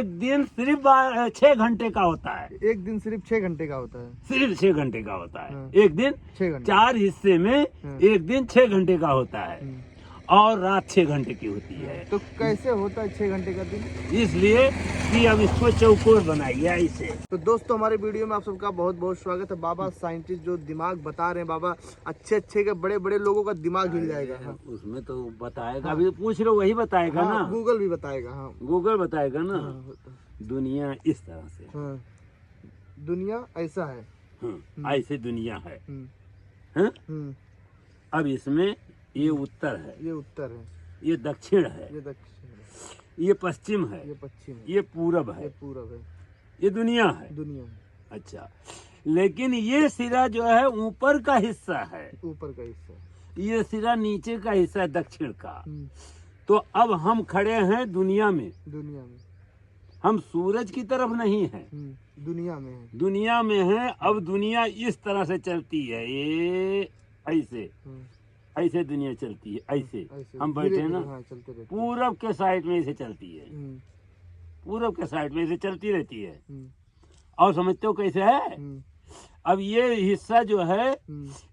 एक दिन सिर्फ 6 घंटे का होता है। एक दिन सिर्फ 6 घंटे का होता है। सिर्फ 6 घंटे का होता है। हाँ। एक दिन 6 घंटे। 4 हिस्से में हाँ। एक दिन 6 घंटे का होता है और रात 6 घंटे की होती है। तो कैसे होता है 6 घंटे का दिन? इसलिए कि अब इसको चौकोर बनाया गया इसे। तो दोस्तों हमारे वीडियो में आप सबका बहुत बहुत स्वागत है। बाबा साइंटिस्ट जो दिमाग बता रहे हैं, बाबा अच्छे के बड़े बड़े लोगों का दिमाग हिल जाएगा। हाँ। उसमें तो बताएगा, अभी पूछ रहे वही बताएगा ना। गूगल भी बताएगा। हाँ, गूगल बताएगा ना। हाँ। दुनिया इस तरह से। हाँ। दुनिया ऐसा है। ऐसे दुनिया है। हाँ? अब इसमें ये उत्तर है, ये उत्तर है, ये दक्षिण है, ये दक्षिण है, ये पश्चिम है, ये पश्चिम है, ये पूरब है, ये पूरब है, ये दुनिया है। दुनिया है। अच्छा, लेकिन ये सिरा जो है ऊपर का हिस्सा है, ऊपर का हिस्सा, ये सिरा नीचे का हिस्सा है दक्षिण का। तो अब हम खड़े हैं दुनिया में। दुनिया में हम सूरज की तरफ नहीं है, दुनिया में है। दुनिया में है। अब दुनिया इस तरह से चलती है, ये ऐसे ऐसे दुनिया चलती है। ऐसे हम बैठे ना, पूरब के साइड में ऐसे चलती है, पूरब के साइड में ऐसे चलती रहती है। और समझते हो कैसे है? अब ये हिस्सा जो है,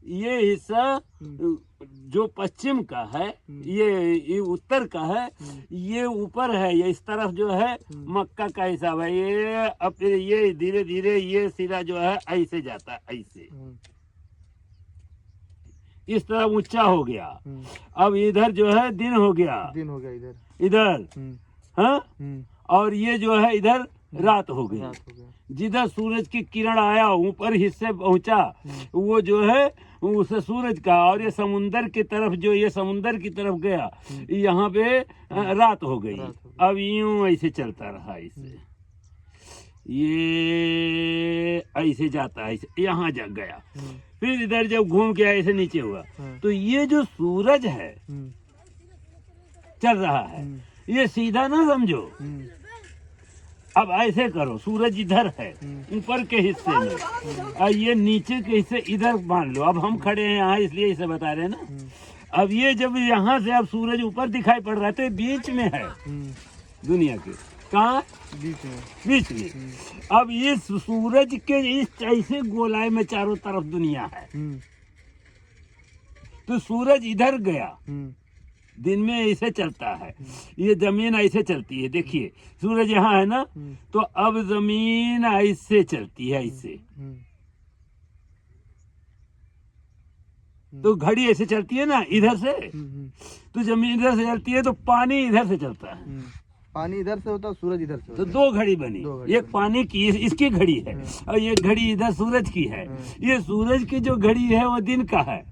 ये हिस्सा जो पश्चिम का है, ये उत्तर का है, ये ऊपर है, ये इस तरफ जो है मक्का का हिसाब है। ये अब फिर ये धीरे धीरे ये सिरा जो है ऐसे जाता है, ऐसे इस तरह ऊंचा हो गया। अब इधर जो है दिन हो गया, इधर हाँ, और ये जो है इधर रात हो गई। जिधर सूरज की किरण आया ऊपर हिस्से पहुंचा, वो जो है उसे सूरज का, और ये समुंदर की तरफ, जो ये समुंदर की तरफ गया, यहाँ पे रात हो गई। अब यूं ऐसे चलता रहा, ऐसे ये ऐसे जाता है, ऐसे यहाँ जा गया। फिर इधर जब घूम के ऐसे नीचे हुआ, तो ये जो सूरज है चल रहा है, ये सीधा ना समझो। अब ऐसे करो, सूरज इधर है ऊपर के हिस्से में, और ये नीचे के हिस्से इधर मान लो। अब हम खड़े हैं यहाँ, इसलिए इसे बता रहे हैं ना। अब ये जब यहाँ से अब सूरज ऊपर दिखाई पड़ रहा है, तो बीच में है दुनिया के। कहाँ? बीच में। अब इस सूरज के इस ऐसे गोलाई में चारों तरफ दुनिया है। तो सूरज इधर गया, दिन में ऐसे चलता है, ये जमीन ऐसे चलती है। देखिए सूरज यहाँ है ना, तो अब जमीन ऐसे चलती है, ऐसे। तो घड़ी ऐसे चलती है ना इधर से, तो जमीन इधर से चलती है, तो पानी इधर से चलता है। पानी इधर से होता है, सूरज इधर से होता है। तो 2 घड़ी बनी, एक पानी की, इसकी घड़ी है, और ये घड़ी इधर सूरज की है। ये सूरज की जो घड़ी है वो दिन का है,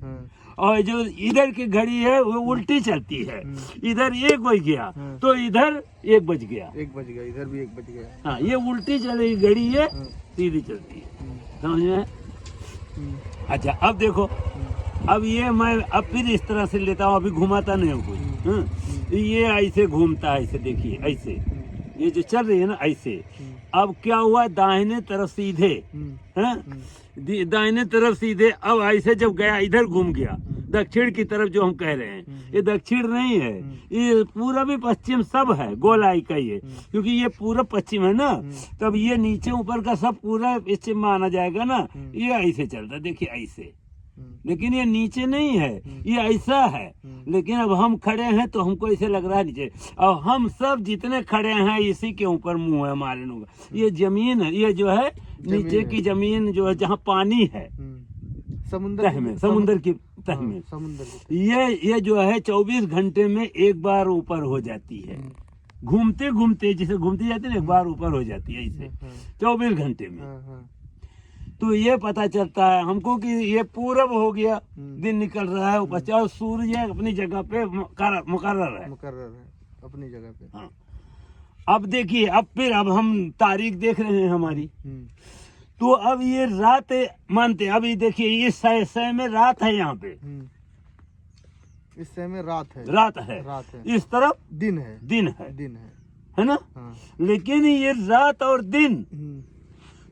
और जो इधर की घड़ी है वो उल्टी चलती है। इधर 1 बज गया तो इधर 1 बज गया, 1 बज गया, इधर भी 1 बज गया। हाँ, ये उल्टी चली घड़ी है, सीधी चलती है, समझ में? अच्छा, अब देखो, अब ये मैं अब फिर इस तरह से लेता हूँ, अभी घुमाता नहीं हूँ कुछ। ये ऐसे घूमता है, ऐसे देखिए, ऐसे ये जो चल रही है ना, ऐसे। अब क्या हुआ, दाहिने तरफ सीधे, दाहिने तरफ सीधे। अब ऐसे जब गया, इधर घूम गया दक्षिण की तरफ, जो हम कह रहे हैं, ये दक्षिण नहीं है, ये पूरा भी पश्चिम सब है, गोलाई का ये, क्योंकि ये पूरा पश्चिम है ना। तब ये नीचे ऊपर का सब पूरा पश्चिम माना जाएगा ना। ये ऐसे चलता, देखिए ऐसे, लेकिन ये नीचे नहीं है, ये ऐसा है। लेकिन अब हम खड़े हैं तो हमको ऐसे लग रहा है नीचे, और हम सब जितने खड़े हैं इसी के ऊपर मुंह है हमारे लोग। ये जमीन है, ये जो है नीचे की जमीन जो है, जहाँ पानी है, समुद्र में, समुद्र की तह में, ये जो है 24 घंटे में एक बार ऊपर हो जाती है। घूमते घूमते, जिसे घूमती जाती है ना, एक बार ऊपर हो जाती है ऐसे 24 घंटे में। तो ये पता चलता है हमको कि ये पूरब हो गया, दिन निकल रहा है ऊपर, और सूर्य अपनी जगह पे मुकर्रर है अपनी जगह पे। हाँ। अब देखिए, अब फिर अब हम तारीख देख रहे हैं हमारी, तो अब ये रात मानते, अभी देखिए इस सह में रात है, यहाँ पे इस सह में रात है, रात है, इस तरफ दिन है, है ना। लेकिन ये रात और दिन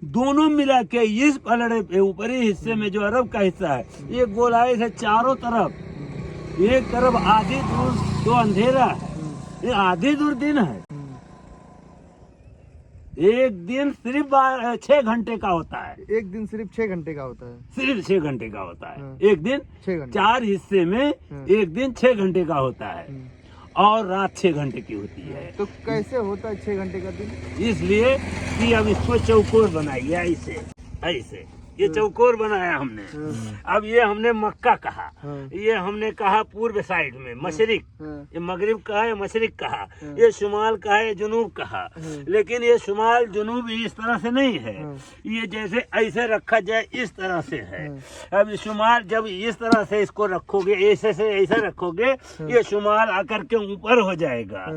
दोनों मिला के इस पलड़े पे ऊपरी हिस्से में जो अरब का हिस्सा है, ये गोलाई से चारों तरफ, एक तरफ आधी दूर तो अंधेरा है, ये आधी दूर दिन है, एक दिन सिर्फ 6 घंटे का होता है। एक दिन सिर्फ 6 घंटे का होता है। सिर्फ 6 घंटे का होता है। हाँ। एक दिन 6 घंटे। 4 हिस्से में हाँ। एक दिन 6 घंटे का होता है और रात 6 घंटे की होती है। तो कैसे होता है 6 घंटे का दिन? इसलिए कि अब इसको चौकोर बनाइए, ऐसे ऐसे ये चौकोर बनाया हमने। अब ये हमने मक्का कहा, ये हमने कहा पूर्व साइड में मशरिक, ये मगरिब कहा, ये मशरिक कहा, ये शुमाल कहा, ये जुनूब कहा। लेकिन ये शुमाल जुनूब इस तरह से नहीं है, ये जैसे ऐसे रखा जाए इस तरह से है। अब शुमाल जब इस तरह से इसको रखोगे, ऐसे से ऐसा रखोगे, ये शुमाल आकर के ऊपर हो जाएगा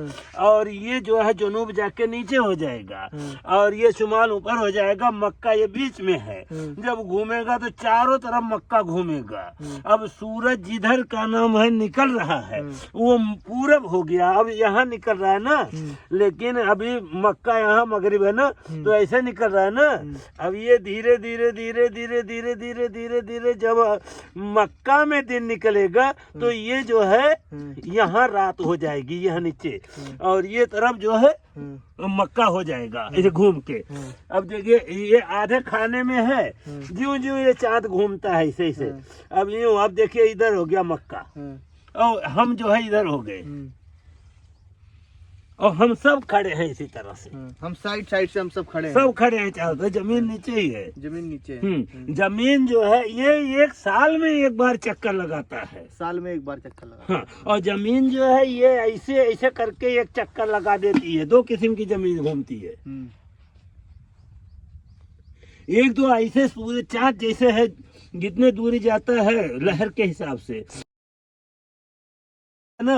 और ये जो है जुनूब जाके नीचे हो जाएगा और ये शुमाल ऊपर हो जाएगा। मक्का ये बीच में है। जब घूमेगा तो चारों तरफ मक्का घूमेगा। अब सूरज जिधर का नाम है निकल रहा है वो पूरब हो गया, अब यहाँ निकल रहा है ना। लेकिन अभी मक्का यहाँ मगरिब है ना, तो ऐसे निकल रहा है ना। अब ये धीरे धीरे धीरे धीरे धीरे धीरे धीरे धीरे जब मक्का में दिन निकलेगा तो ये जो है यहाँ रात हो जाएगी, यहाँ नीचे, और ये तरफ जो है मक्का हो जाएगा ऐसे घूम के। अब देखिए ये आधे खाने में है, ज्यों ज्यों ये चाँद घूमता है ऐसे ऐसे। अब यूं अब देखिए इधर हो गया मक्का और हम जो है इधर हो गए और हम सब खड़े हैं इसी तरह से। हम साइड साइड से हम सब खड़े हैं। सब खड़े हैं चारों तरफ, जमीन नीचे ही है। जमीन नीचे है। जमीन जो है ये 1 साल में एक बार चक्कर लगाता है। साल में एक बार चक्कर लगा। हाँ, और जमीन जो है ये ऐसे ऐसे करके एक चक्कर लगा देती है। 2 किस्म की जमीन घूमती है। एक तो ऐसे सूर्य चाँद जैसे है, जितने दूरी जाता है लहर के हिसाब से है ना,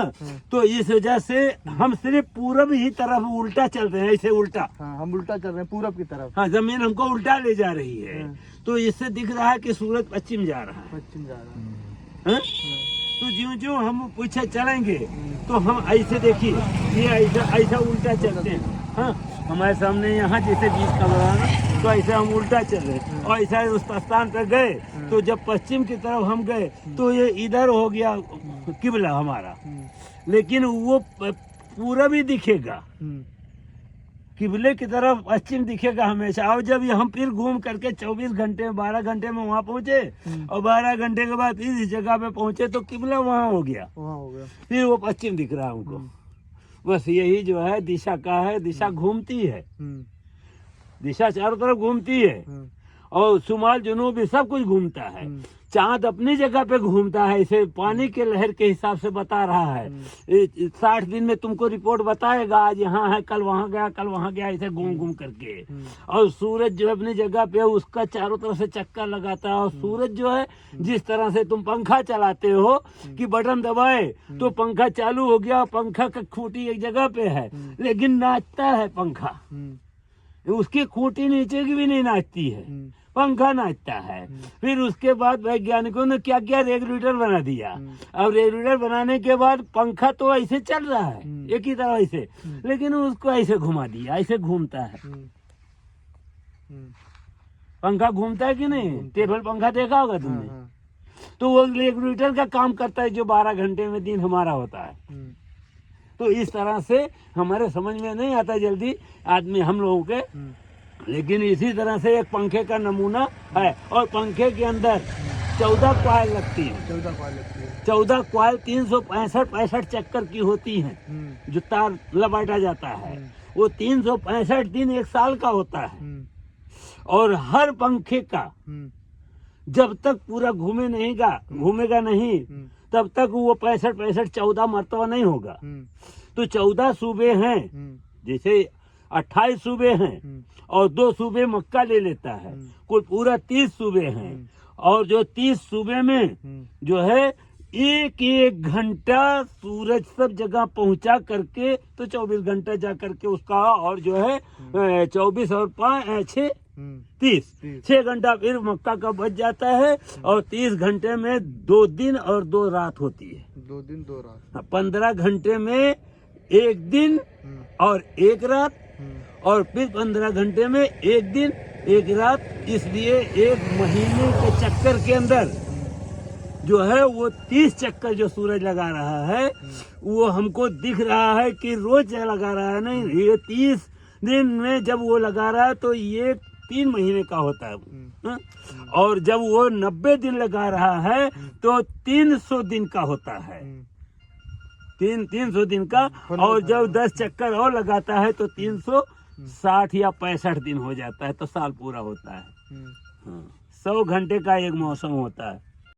तो इस वजह से हम सिर्फ पूरब ही तरफ उल्टा चल रहे हैं, ऐसे उल्टा। हाँ, हम उल्टा चल रहे हैं पूरब की तरफ। हाँ, जमीन हमको उल्टा ले जा रही है। तो इससे दिख रहा है कि सूरज पश्चिम जा रहा है। पश्चिम जा रहा है। तो ज्यों ज्यों हम पीछे चलेंगे तो हम ऐसे देखिए ये ऐसा ऐसा उल्टा चलते हैं। हाँ, हमारे सामने यहाँ जैसे बीच का बनाना, तो ऐसे हम उल्टा चल रहे और ऐसा उस स्थान पर गए तो जब पश्चिम की तरफ हम गए तो ये इधर हो गया किबला हमारा। लेकिन वो पूरब ही दिखेगा, किबले की तरफ पश्चिम दिखेगा हमेशा। और जब ये हम फिर घूम करके 24 घंटे में 12 घंटे में वहाँ पहुँचे और 12 घंटे के बाद इस जगह पे पहुँचे तो किबला वहाँ हो गया, फिर वो पश्चिम दिख रहा है हमको। बस यही जो है दिशा का है, दिशा घूमती है, दिशा चारों तरफ घूमती है और शुमाल जुनूब सब कुछ घूमता है। चाँद अपनी जगह पे घूमता है, इसे पानी के लहर के हिसाब से बता रहा है। 60 दिन में तुमको रिपोर्ट बताएगा, आज यहाँ है, कल वहाँ गया, कल वहाँ गया, ऐसे घूम घूम करके। और सूरज जो अपनी जगह पे उसका चारों तरफ से चक्कर लगाता है। और सूरज जो है जिस तरह से तुम पंखा चलाते हो कि बटन दबाए तो पंखा चालू हो गया, पंखा का खूंटी एक जगह पे है लेकिन नाचता है पंखा, उसकी खूंटी नीचे की भी नहीं नाचती है, पंखा नाचता है। फिर उसके बाद वैज्ञानिकों ने क्या किया, रेगुलेटर बना दिया। अब रेगुलेटर बनाने के बाद पंखा तो ऐसे चल रहा है एक ही तरह ऐसे, लेकिन उसको ऐसे घुमा दिया, ऐसे घूमता है। पंखा घूमता है कि नहीं? टेबल पंखा देखा होगा तुमने। तो वो रेगुलेटर का काम करता है जो 12 घंटे में दिन हमारा होता है। तो इस तरह से हमारे समझ में नहीं आता जल्दी आदमी हम लोगों के, लेकिन इसी तरह से एक पंखे का नमूना है। और पंखे के अंदर 14 कॉइल लगती है। 14 कॉइल 365 चक्कर की होती हैं जो तार लपेटा जाता है। वो 365 दिन 1 साल का होता है। और हर पंखे का जब तक पूरा घूमेगा नहीं तब तक वो 65 14 मरतबा नहीं होगा। तो 14 सूबे हैं, जैसे 28 सूबे हैं और 2 सूबे मक्का ले लेता है, कुल पूरा 30 सूबे हैं। और जो 30 सूबे में जो है 1-1 घंटा सूरज सब जगह पहुंचा करके, तो 24 घंटा जा करके उसका, और जो है 24 और 5 6 30 6 घंटा फिर मक्का का बच जाता है। और 30 घंटे में 2 दिन और 2 रात होती है। 2 दिन 2 रात। 15 घंटे में 1 दिन और 1 रात, और फिर 15 घंटे में 1 दिन 1 रात। इसलिए 1 महीने के चक्कर के अंदर जो है वो 30 चक्कर जो सूरज लगा रहा है वो हमको दिख रहा है कि रोज लगा रहा है, नहीं, ये 30 दिन में जब वो लगा रहा है तो ये 3 महीने का होता है। हाँ? और जब वो 90 दिन लगा रहा है तो 300 दिन का होता है। 300 दिन का। और जब 10 चक्कर और लगाता है तो 360 या 65 दिन हो जाता है, तो साल पूरा होता है। 100 घंटे का एक मौसम होता है।